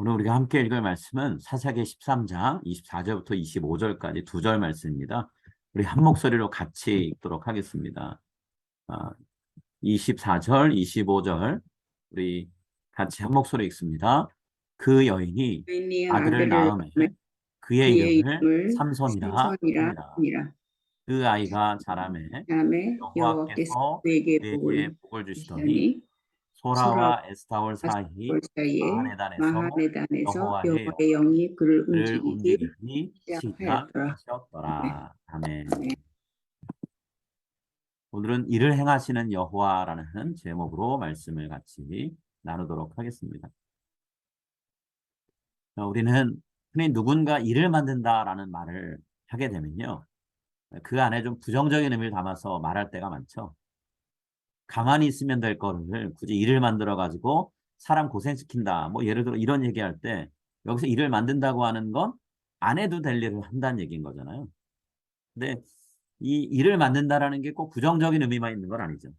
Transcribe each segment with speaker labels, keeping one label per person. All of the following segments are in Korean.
Speaker 1: 오늘 우리가 함께 읽을 말씀은 사사기 13장 24절부터 25절까지 두 절 말씀입니다. 우리 한 목소리로 같이 읽도록 하겠습니다. 24절, 25절 우리 같이 한 목소리 읽습니다. 그 여인이
Speaker 2: 여인이
Speaker 1: 아들을
Speaker 2: 아들을
Speaker 1: 낳음에
Speaker 2: 낳음에
Speaker 1: 그의
Speaker 2: 그의
Speaker 1: 이름을
Speaker 2: 이름을
Speaker 1: 삼손이라
Speaker 2: 삼손이라
Speaker 1: 하니라.
Speaker 2: 하니라.
Speaker 1: 그 아이가 자라매
Speaker 2: 다음에 여호와께서
Speaker 1: 여호와께서
Speaker 2: 그에게
Speaker 1: 그에게
Speaker 2: 복을
Speaker 1: 복을 주시더니
Speaker 2: 주시더니 소라와
Speaker 1: 소라와 에스타올 사이
Speaker 2: 아스타올 사이에
Speaker 1: 마하네단에서
Speaker 2: 마하네단에서
Speaker 1: 여호와의
Speaker 2: 여호와의 영이 그를
Speaker 1: 그를
Speaker 2: 움직이기
Speaker 1: 움직이기
Speaker 2: 시작하였더라. 네.
Speaker 1: 시작하셨더라. 아멘.
Speaker 2: 네.
Speaker 1: 오늘은 일을 행하시는 여호와라는 제목으로 말씀을 같이 나누도록 하겠습니다. 우리는 흔히 누군가 일을 만든다라는 말을 하게 되면요, 그 안에 좀 부정적인 의미를 담아서 말할 때가 많죠. 가만히 있으면 될 거를 굳이 일을 만들어 가지고 사람 고생시킨다. 뭐 예를 들어 이런 얘기할 때 여기서 일을 만든다고 하는 건 안 해도 될 일을 한다는 얘기인 거잖아요. 근데 이 일을 만든다라는 게 꼭 부정적인 의미만 있는 건 아니죠.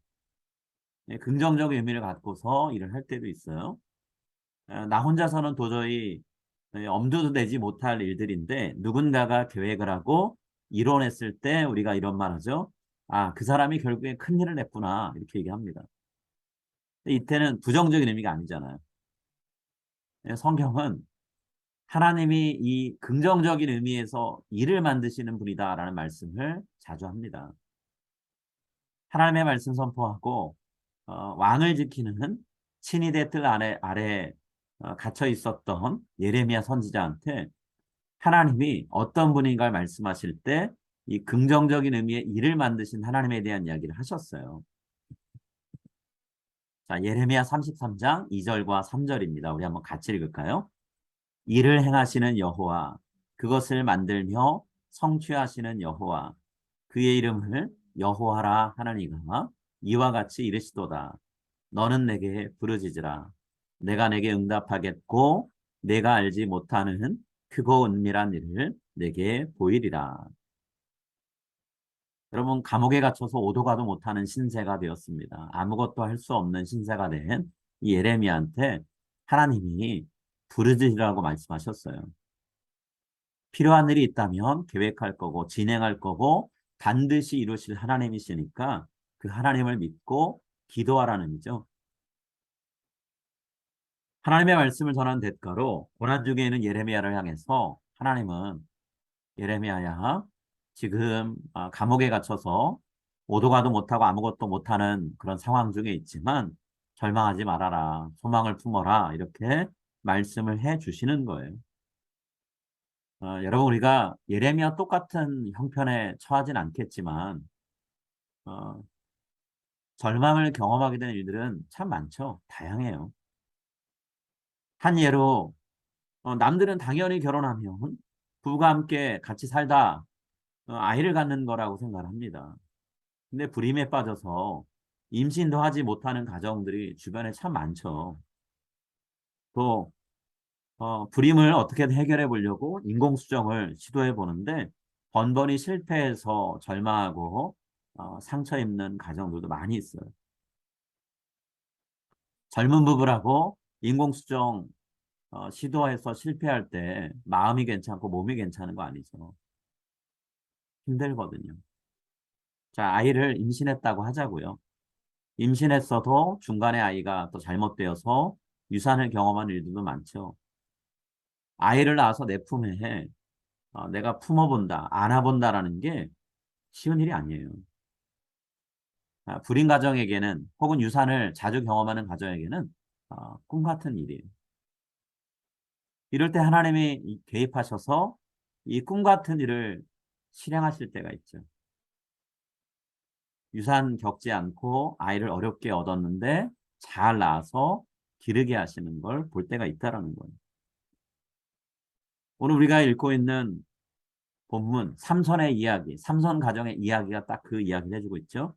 Speaker 1: 긍정적인 의미를 갖고서 일을 할 때도 있어요. 나 혼자서는 도저히 엄두도 내지 못할 일들인데 누군가가 계획을 하고 이뤄냈을 때 우리가 이런 말 하죠. 아, 그 사람이 결국에 큰 일을 냈구나. 이렇게 얘기합니다. 근데 이때는 부정적인 의미가 아니잖아요. 성경은 하나님이 이 긍정적인 의미에서 일을 만드시는 분이다라는 말씀을 자주 합니다. 하나님의 말씀 선포하고 왕을 지키는 친위대 틀 아래 갇혀 있었던 예레미야 선지자한테 하나님이 어떤 분인가를 말씀하실 때 이 긍정적인 의미의 일을 만드신 하나님에 대한 이야기를 하셨어요. 자, 예레미야 33장 2절과 3절입니다. 우리 한번 같이 읽을까요? 일을 행하시는 여호와, 그것을 만들며 성취하시는 여호와, 그의 이름을 여호와라 하나니가 이와 같이 이르시도다. 너는 내게 부르짖으라. 내가 내게 응답하겠고 내가 알지 못하는 크고 은밀한 일을 내게 보이리라. 여러분, 감옥에 갇혀서 오도 가도 못하는 신세가 되었습니다. 아무것도 할 수 없는 신세가 된 이 예레미야한테 하나님이 부르짖으라고 말씀하셨어요. 필요한 일이 있다면 계획할 거고 진행할 거고 반드시 이루실 하나님이시니까 그 하나님을 믿고 기도하라는 의미죠. 하나님의 말씀을 전한 대가로 고난 중에 있는 예레미야를 향해서 하나님은 예레미야야, 지금 감옥에 갇혀서 오도 가도 못하고 아무것도 못하는 그런 상황 중에 있지만 절망하지 말아라, 소망을 품어라, 이렇게 말씀을 해 주시는 거예요. 여러분, 우리가 예레미야 똑같은 형편에 처하진 않겠지만 어, 절망을 경험하게 되는 일들은 참 많죠. 다양해요. 한 예로 남들은 당연히 결혼하면 부부가 함께 같이 살다 아이를 갖는 거라고 생각을 합니다. 근데 불임에 빠져서 임신도 하지 못하는 가정들이 주변에 참 많죠. 또 불임을 어떻게든 해결해 보려고 인공수정을 시도해 보는데 번번이 실패해서 절망하고 상처 입는 가정들도 많이 있어요. 젊은 부부라고 인공수정 시도해서 실패할 때 마음이 괜찮고 몸이 괜찮은 거 아니죠. 힘들거든요. 자, 아이를 임신했다고 하자고요. 임신했어도 중간에 아이가 또 잘못되어서 유산을 경험한 일들도 많죠. 아이를 낳아서 내 품에 내가 품어본다, 안아본다라는 게 쉬운 일이 아니에요. 불임 가정에게는 혹은 유산을 자주 경험하는 가정에게는 꿈 같은 일이에요. 이럴 때 하나님이 개입하셔서 이 꿈 같은 일을 실행하실 때가 있죠. 유산 겪지 않고 아이를 어렵게 얻었는데 잘 낳아서 기르게 하시는 걸 볼 때가 있다라는 거예요. 오늘 우리가 읽고 있는 본문 삼손의 이야기, 삼손 가정의 이야기가 딱 그 이야기를 해주고 있죠.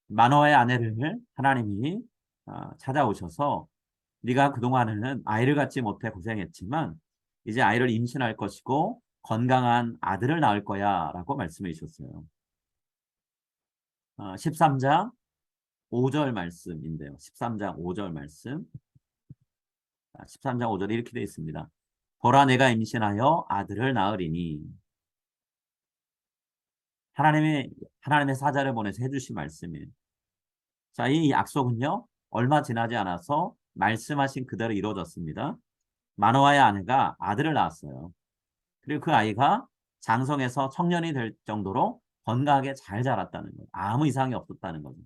Speaker 1: 마노아의 아내를 하나님이 찾아오셔서 네가 그동안에는 아이를 갖지 못해 고생했지만 이제 아이를 임신할 것이고 건강한 아들을 낳을 거야 라고 말씀해 주셨어요. 13장 5절 말씀인데요. 13장 5절 말씀. 13장 5절에 이렇게 되어 있습니다. 보라 내가 임신하여 아들을 낳으리니. 하나님의 사자를 보내서 해주신 말씀이에요. 자, 이 약속은요, 얼마 지나지 않아서 말씀하신 그대로 이루어졌습니다. 마노아의 아내가 아들을 낳았어요. 그리고 그 아이가 장성해서 청년이 될 정도로 건강하게 잘 자랐다는 거예요. 아무 이상이 없었다는 거죠.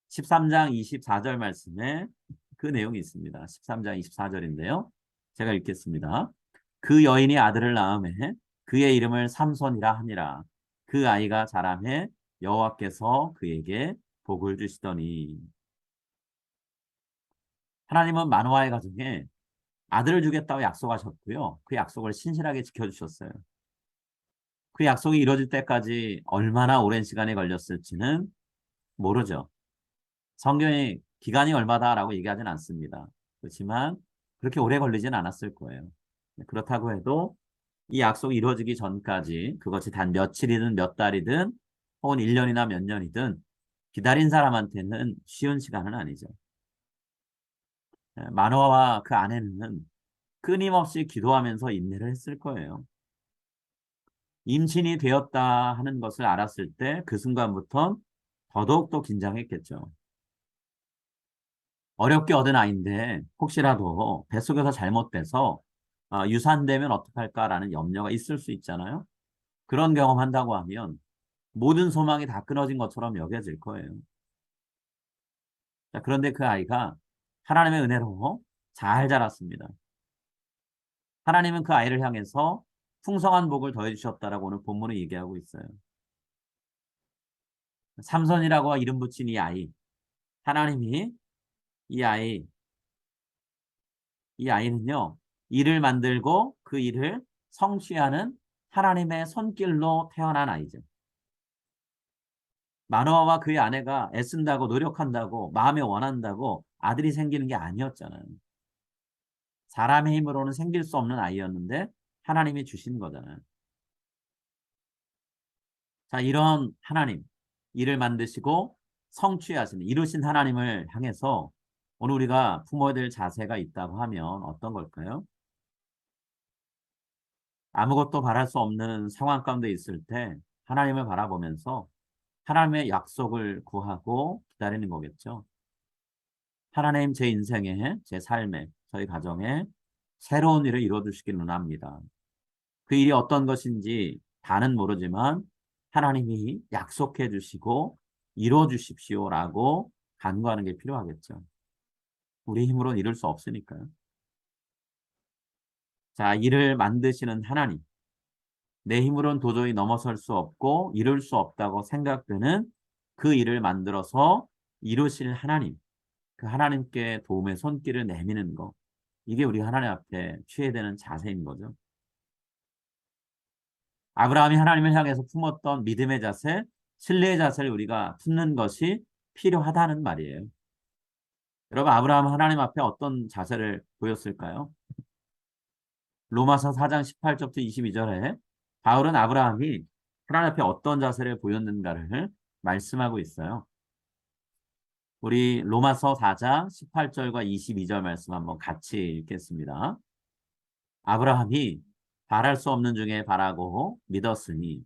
Speaker 1: 13장 24절 말씀에 그 내용이 있습니다. 13장 24절인데요. 제가 읽겠습니다. 그 여인이 아들을 낳음에 그의 이름을 삼손이라 하니라. 그 아이가 자라매 여호와께서 그에게 복을 주시더니. 하나님은 마노아의 가정에 아들을 주겠다고 약속하셨고요. 그 약속을 신실하게 지켜주셨어요. 그 약속이 이루어질 때까지 얼마나 오랜 시간이 걸렸을지는 모르죠. 성경의 기간이 얼마다라고 얘기하진 않습니다. 그렇지만 그렇게 오래 걸리진 않았을 거예요. 그렇다고 해도 이 약속이 이루어지기 전까지 그것이 단 며칠이든 몇 달이든 혹은 1년이나 몇 년이든 기다린 사람한테는 쉬운 시간은 아니죠. 마노아와 그 아내는 끊임없이 기도하면서 인내를 했을 거예요. 임신이 되었다 하는 것을 알았을 때 그 순간부터 더더욱 긴장했겠죠. 어렵게 얻은 아이인데 혹시라도 뱃속에서 잘못돼서 유산되면 어떡할까라는 염려가 있을 수 있잖아요. 그런 경험한다고 하면 모든 소망이 다 끊어진 것처럼 여겨질 거예요. 자, 그런데 그 아이가 하나님의 은혜로 잘 자랐습니다. 하나님은 그 아이를 향해서 풍성한 복을 더해 주셨다라고 오늘 본문을 얘기하고 있어요. 삼손이라고 이름 붙인 이 아이, 하나님이 이 아이, 이 아이는요, 일을 만들고 그 일을 성취하는 하나님의 손길로 태어난 아이죠. 마노아와 그의 아내가 애쓴다고 노력한다고 마음에 원한다고 아들이 생기는 게 아니었잖아요. 사람의 힘으로는 생길 수 없는 아이였는데 하나님이 주신 거잖아요. 자, 이런 하나님, 일을 만드시고 성취하시는 이루신 하나님을 향해서 오늘 우리가 품어야 될 자세가 있다고 하면 어떤 걸까요? 아무것도 바랄 수 없는 상황 가운데 있을 때 하나님을 바라보면서 하나님의 약속을 구하고 기다리는 거겠죠. 하나님 제 인생에, 제 삶에, 저희 가정에 새로운 일을 이루어주시기를 원합니다. 그 일이 어떤 것인지 다는 모르지만 하나님이 약속해 주시고 이루어 주십시오라고 간구하는 게 필요하겠죠. 우리 힘으로는 이룰 수 없으니까요. 자, 일을 만드시는 하나님. 내 힘으로는 도저히 넘어설 수 없고 이룰 수 없다고 생각되는 그 일을 만들어서 이루실 하나님. 그 하나님께 도움의 손길을 내미는 거. 이게 우리 하나님 앞에 취해야 되는 자세인 거죠. 아브라함이 하나님을 향해서 품었던 믿음의 자세, 신뢰의 자세를 우리가 품는 것이 필요하다는 말이에요. 여러분, 아브라함은 하나님 앞에 어떤 자세를 보였을까요? 로마서 4장 18절부터 22절에 바울은 아브라함이 하나님 앞에 어떤 자세를 보였는가를 말씀하고 있어요. 우리 로마서 4장 18절과 22절 말씀 한번 같이 읽겠습니다. 아브라함이 바랄 수 없는 중에 바라고 믿었으니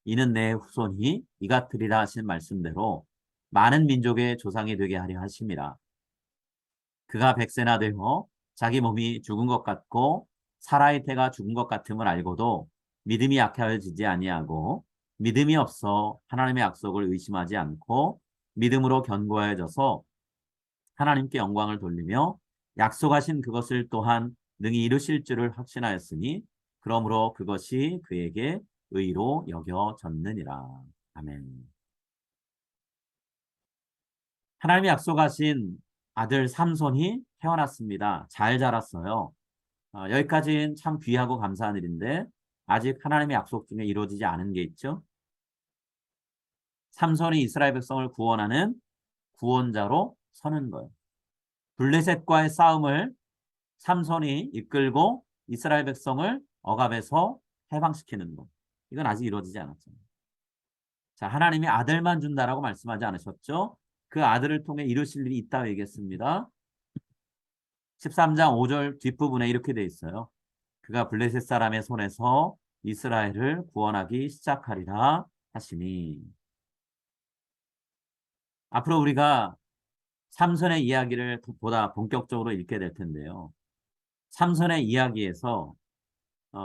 Speaker 1: 이는 내 후손이 이같으리라 하신 말씀대로 많은 민족의 조상이 되게 하려 하심이라. 그가 백세나 되어 자기 몸이 죽은 것 같고 사라의 태가 죽은 것 같음을 알고도 믿음이 약해지지 아니하고 믿음이 없어 하나님의 약속을 의심하지 않고 믿음으로 견고해져서 하나님께 영광을 돌리며 약속하신 그것을 또한 능히 이루실 줄을 확신하였으니 그러므로 그것이 그에게 의로 여겨졌느니라. 아멘. 하나님이 약속하신 아들 삼손이 태어났습니다. 잘 자랐어요. 여기까지는 참 귀하고 감사한 일인데 아직 하나님의 약속 중에 이루어지지 않은 게 있죠. 삼손이 이스라엘 백성을 구원하는 구원자로 서는 거예요. 블레셋과의 싸움을 삼손이 이끌고 이스라엘 백성을 억압해서 해방시키는 것. 이건 아직 이루어지지 않았잖아요. 자, 하나님이 아들만 준다라고 말씀하지 않으셨죠? 그 아들을 통해 이루실 일이 있다고 얘기했습니다. 13장 5절 뒷부분에 이렇게 돼 있어요. 그가 블레셋 사람의 손에서 이스라엘을 구원하기 시작하리라 하시니. 앞으로 우리가 삼손의 이야기를 보다 본격적으로 읽게 될 텐데요. 삼손의 이야기에서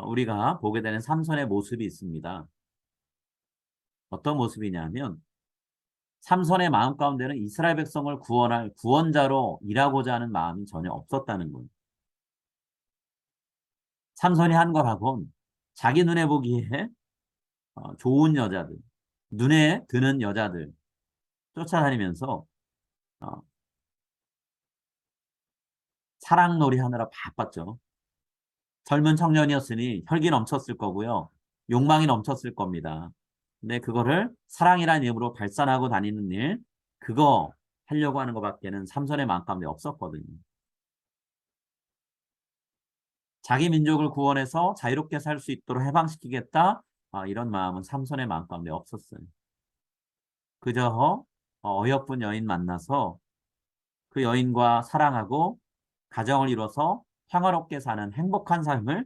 Speaker 1: 우리가 보게 되는 삼손의 모습이 있습니다. 어떤 모습이냐면 삼손의 마음 가운데는 이스라엘 백성을 구원할 구원자로 일하고자 하는 마음이 전혀 없었다는 거예요. 삼손이 한 거라곤 자기 눈에 보기에 좋은 여자들, 눈에 드는 여자들 쫓아다니면서 어, 사랑놀이 하느라 바빴죠. 젊은 청년이었으니 혈기 넘쳤을 거고요. 욕망이 넘쳤을 겁니다. 근데 그거를 사랑이라는 이름으로 발산하고 다니는 일, 그거 하려고 하는 것밖에는 삼손의 마음 가운데 없었거든요. 자기 민족을 구원해서 자유롭게 살 수 있도록 해방시키겠다. 이런 마음은 삼손의 마음 가운데 없었어요. 그저 어여쁜 여인 만나서 그 여인과 사랑하고 가정을 이뤄서 평화롭게 사는 행복한 삶을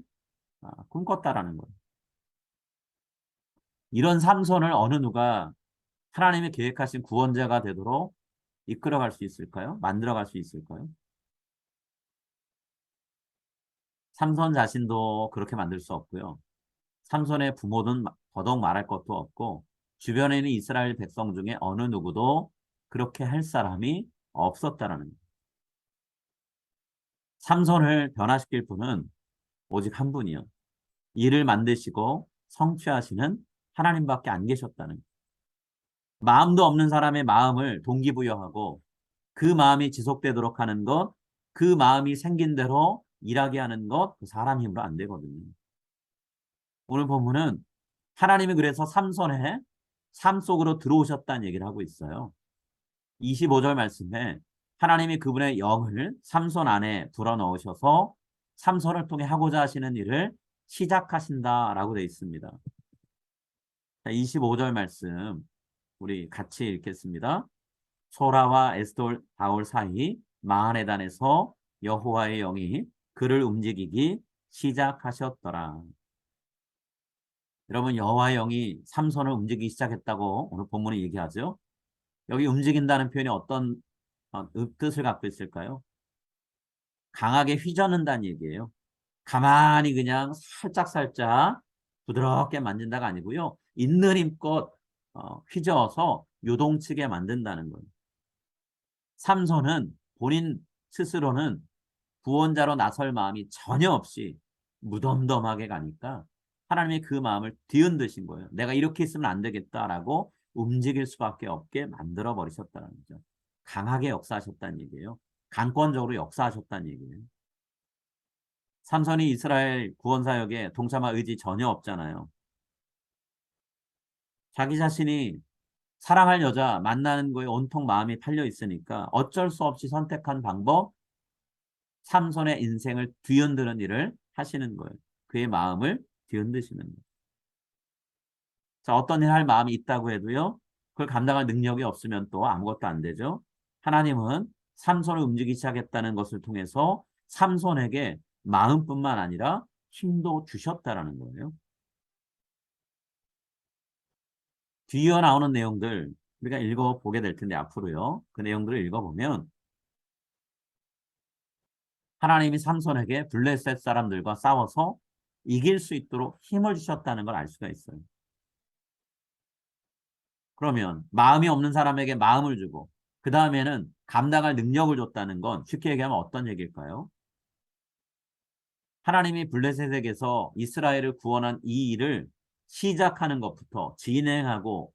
Speaker 1: 꿈꿨다라는 거예요. 이런 삼손을 어느 누가 하나님의 계획하신 구원자가 되도록 이끌어갈 수 있을까요? 만들어갈 수 있을까요? 삼손 자신도 그렇게 만들 수 없고요. 삼손의 부모는 더더욱 말할 것도 없고 주변에 있는 이스라엘 백성 중에 어느 누구도 그렇게 할 사람이 없었다라는 거예요. 삼손을 변화시킬 분은 오직 한 분이요. 이를 만드시고 성취하시는 하나님밖에 안 계셨다는 거예요. 마음도 없는 사람의 마음을 동기부여하고 그 마음이 지속되도록 하는 것, 그 마음이 생긴 대로 일하게 하는 것, 그 사람 힘으로 안 되거든요. 오늘 본문은 하나님이 그래서 삼손의 삶 속으로 들어오셨다는 얘기를 하고 있어요. 25절 말씀에 하나님이 그분의 영을 삼손 안에 불어넣으셔서 삼손을 통해 하고자 하시는 일을 시작하신다라고 되어 있습니다. 25절 말씀 우리 같이 읽겠습니다. 소라와 에스돌 바울 사이 마하네단에서 여호와의 영이 그를 움직이기 시작하셨더라. 여러분 여호와의 영이 삼손을 움직이기 시작했다고 오늘 본문이 얘기하죠. 여기 움직인다는 표현이 어떤 뜻을 갖고 있을까요? 강하게 휘저는다는 얘기예요. 가만히 그냥 살짝살짝 부드럽게 만진다가 아니고요. 있는 힘껏 휘저어서 요동치게 만든다는 거예요. 삼손은 본인 스스로는 구원자로 나설 마음이 전혀 없이 무덤덤하게 가니까 하나님이 그 마음을 뒤흔드신 거예요. 내가 이렇게 있으면 안 되겠다라고 움직일 수밖에 없게 만들어 버리셨다는 거죠. 강하게 역사하셨다는 얘기예요. 강권적으로 역사하셨다는 얘기예요. 삼손이 이스라엘 구원 사역에 동참할 의지 전혀 없잖아요. 자기 자신이 사랑할 여자 만나는 거에 온통 마음이 팔려 있으니까 어쩔 수 없이 선택한 방법, 삼손의 인생을 뒤흔드는 일을 하시는 거예요. 그의 마음을 뒤흔드시는 거예요. 자, 어떤 일 할 마음이 있다고 해도요. 그걸 감당할 능력이 없으면 또 아무것도 안 되죠. 하나님은 삼손을 움직이기 시작했다는 것을 통해서 삼손에게 마음뿐만 아니라 힘도 주셨다라는 거예요. 뒤이어 나오는 내용들 우리가 읽어보게 될 텐데 앞으로요. 그 내용들을 읽어보면 하나님이 삼손에게 블레셋 사람들과 싸워서 이길 수 있도록 힘을 주셨다는 걸 알 수가 있어요. 그러면 마음이 없는 사람에게 마음을 주고 그 다음에는 감당할 능력을 줬다는 건 쉽게 얘기하면 어떤 얘기일까요? 하나님이 블레셋에게서 이스라엘을 구원한 이 일을 시작하는 것부터 진행하고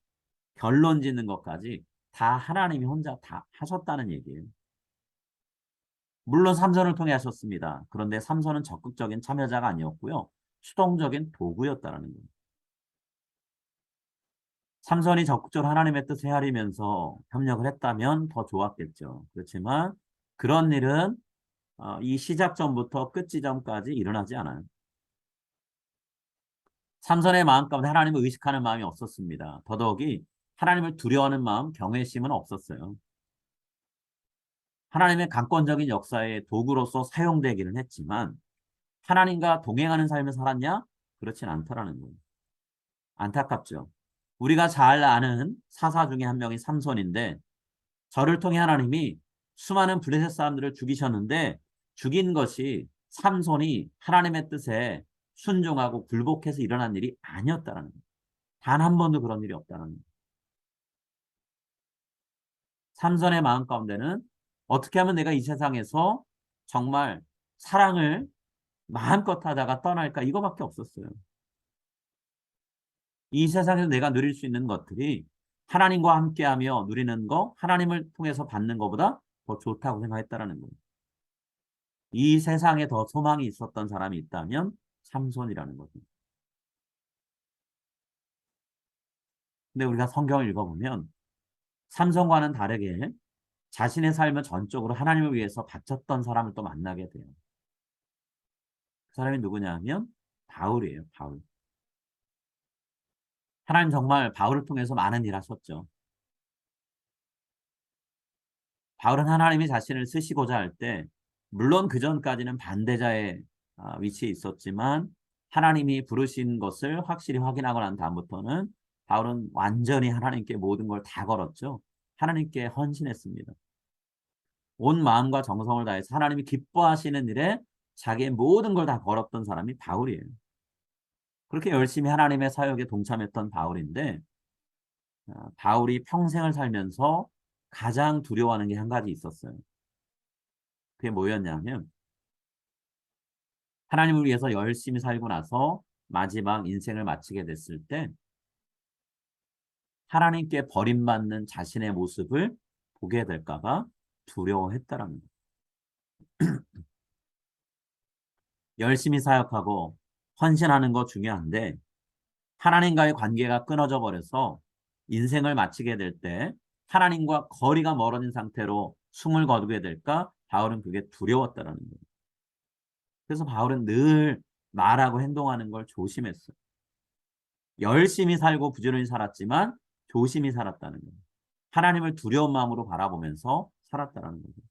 Speaker 1: 결론 짓는 것까지 다 하나님이 혼자 다 하셨다는 얘기예요. 물론 삼손을 통해 하셨습니다. 그런데 삼손은 적극적인 참여자가 아니었고요. 수동적인 도구였다는 거예요. 삼손이 적극적으로 하나님의 뜻을 헤아리면서 협력을 했다면 더 좋았겠죠. 그렇지만 그런 일은 이 시작 전부터 끝 지점까지 일어나지 않아요. 삼손의 마음 가운데 하나님을 의식하는 마음이 없었습니다. 더더욱이 하나님을 두려워하는 마음, 경외심은 없었어요. 하나님의 강권적인 역사의 도구로서 사용되기는 했지만 하나님과 동행하는 삶을 살았냐? 그렇진 않다라는 거예요. 안타깝죠. 우리가 잘 아는 사사 중에 한 명이 삼손인데 저를 통해 하나님이 수많은 블레셋 사람들을 죽이셨는데 죽인 것이 삼손이 하나님의 뜻에 순종하고 굴복해서 일어난 일이 아니었다는 거예요. 단 한 번도 그런 일이 없다는 거예요. 삼손의 마음 가운데는 어떻게 하면 내가 이 세상에서 정말 사랑을 마음껏 하다가 떠날까 이거밖에 없었어요. 이 세상에서 내가 누릴 수 있는 것들이 하나님과 함께하며 누리는 거, 하나님을 통해서 받는 것보다 더 좋다고 생각했다라는 거예요. 이 세상에 더 소망이 있었던 사람이 있다면 삼손이라는 거죠. 근데 우리가 성경을 읽어보면 삼손과는 다르게 자신의 삶을 전적으로 하나님을 위해서 바쳤던 사람을 또 만나게 돼요. 그 사람이 누구냐 하면 바울이에요. 바울. 하나님 정말 바울을 통해서 많은 일 하셨죠. 바울은 하나님이 자신을 쓰시고자 할 때 물론 그 전까지는 반대자의 위치에 있었지만 하나님이 부르신 것을 확실히 확인하고 난 다음부터는 바울은 완전히 하나님께 모든 걸 다 걸었죠. 하나님께 헌신했습니다. 온 마음과 정성을 다해서 하나님이 기뻐하시는 일에 자기의 모든 걸 다 걸었던 사람이 바울이에요. 그렇게 열심히 하나님의 사역에 동참했던 바울인데 바울이 평생을 살면서 가장 두려워하는 게 한 가지 있었어요. 그게 뭐였냐면 하나님을 위해서 열심히 살고 나서 마지막 인생을 마치게 됐을 때 하나님께 버림받는 자신의 모습을 보게 될까 봐 두려워했다라는 거예요. 열심히 사역하고 헌신하는 거 중요한데 하나님과의 관계가 끊어져 버려서 인생을 마치게 될 때 하나님과 거리가 멀어진 상태로 숨을 거두게 될까 바울은 그게 두려웠다라는 거예요. 그래서 바울은 늘 말하고 행동하는 걸 조심했어요. 열심히 살고 부지런히 살았지만 조심히 살았다는 거예요. 하나님을 두려운 마음으로 바라보면서 살았다는 거죠.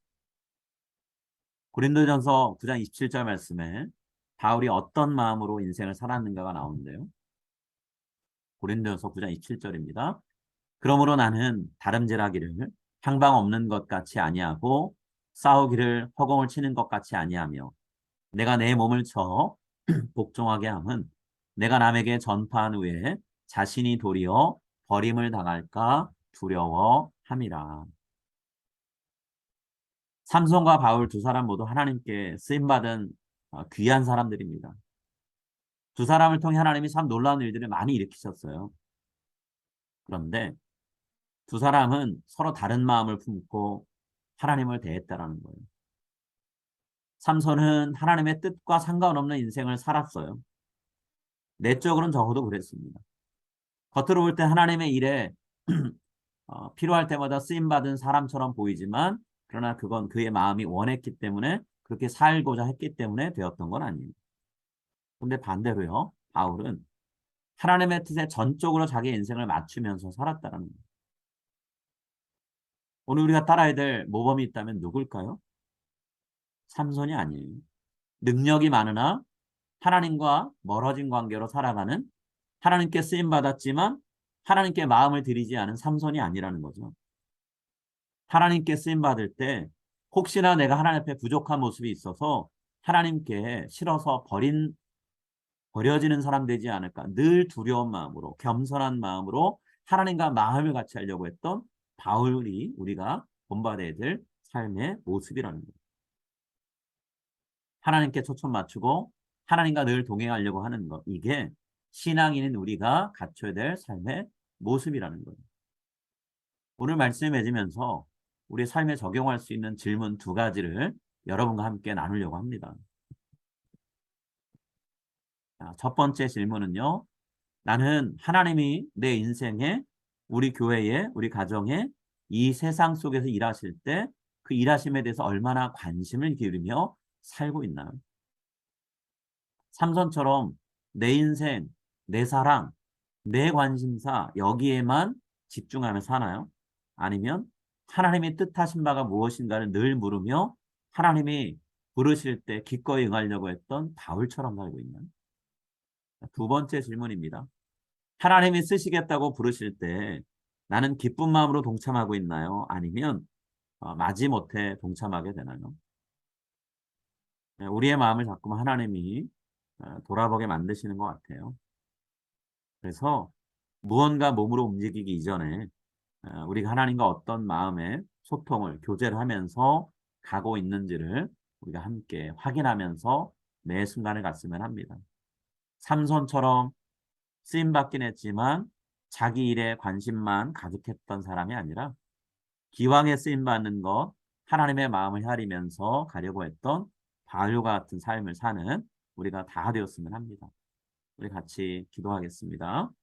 Speaker 1: 고린도전서 9장 27절 말씀에 바울이 어떤 마음으로 인생을 살았는가가 나오는데요. 고린도전서 9장 27절입니다. 그러므로 나는 다름질하기를 향방 없는 것 같이 아니하고 싸우기를 허공을 치는 것 같이 아니하며 내가 내 몸을 쳐 복종하게 함은 내가 남에게 전파한 후에 자신이 도리어 버림을 당할까 두려워함이라. 삼손과 바울 두 사람 모두 하나님께 쓰임받은 귀한 사람들입니다. 두 사람을 통해 하나님이 참 놀라운 일들을 많이 일으키셨어요. 그런데 두 사람은 서로 다른 마음을 품고 하나님을 대했다라는 거예요. 삼손은 하나님의 뜻과 상관없는 인생을 살았어요. 내적으로는 적어도 그랬습니다. 겉으로 볼 때 하나님의 일에 필요할 때마다 쓰임받은 사람처럼 보이지만 그러나 그건 그의 마음이 원했기 때문에 그렇게 살고자 했기 때문에 되었던 건 아니에요. 근데 반대로요. 바울은 하나님의 뜻에 전적으로 자기 인생을 맞추면서 살았다는 거예요. 오늘 우리가 따라야 될 모범이 있다면 누굴까요? 삼손이 아니에요. 능력이 많으나 하나님과 멀어진 관계로 살아가는 하나님께 쓰임받았지만 하나님께 마음을 들이지 않은 삼손이 아니라는 거죠. 하나님께 쓰임받을 때 혹시나 내가 하나님 앞에 부족한 모습이 있어서 하나님께 싫어서 버려지는 사람 되지 않을까. 늘 두려운 마음으로 겸손한 마음으로 하나님과 마음을 같이 하려고 했던 바울이 우리가 본받아야 될 삶의 모습이라는 거예요. 하나님께 초점 맞추고 하나님과 늘 동행하려고 하는 것. 이게 신앙인인 우리가 갖춰야 될 삶의 모습이라는 거예요. 오늘 말씀을 맺으면서 우리 삶에 적용할 수 있는 질문 두 가지를 여러분과 함께 나누려고 합니다. 자, 첫 번째 질문은요. 나는 하나님이 내 인생에 우리 교회에 우리 가정에 이 세상 속에서 일하실 때 그 일하심에 대해서 얼마나 관심을 기울이며 살고 있나요? 삼손처럼 내 인생, 내 사랑, 내 관심사 여기에만 집중하며 사나요? 아니면 하나님이 뜻하신 바가 무엇인가를 늘 물으며 하나님이 부르실 때 기꺼이 응하려고 했던 바울처럼 살고 있는 두 번째 질문입니다. 하나님이 쓰시겠다고 부르실 때 나는 기쁜 마음으로 동참하고 있나요? 아니면 마지못해 동참하게 되나요? 네, 우리의 마음을 자꾸만 하나님이 돌아보게 만드시는 것 같아요. 그래서 무언가 몸으로 움직이기 이전에 우리가 하나님과 어떤 마음의 소통을, 교제를 하면서 가고 있는지를 우리가 함께 확인하면서 매 순간을 갔으면 합니다. 삼손처럼 쓰임받긴 했지만 자기 일에 관심만 가득했던 사람이 아니라 기왕에 쓰임받는 것, 하나님의 마음을 헤아리면서 가려고 했던 바울과 같은 삶을 사는 우리가 다 되었으면 합니다. 우리 같이 기도하겠습니다.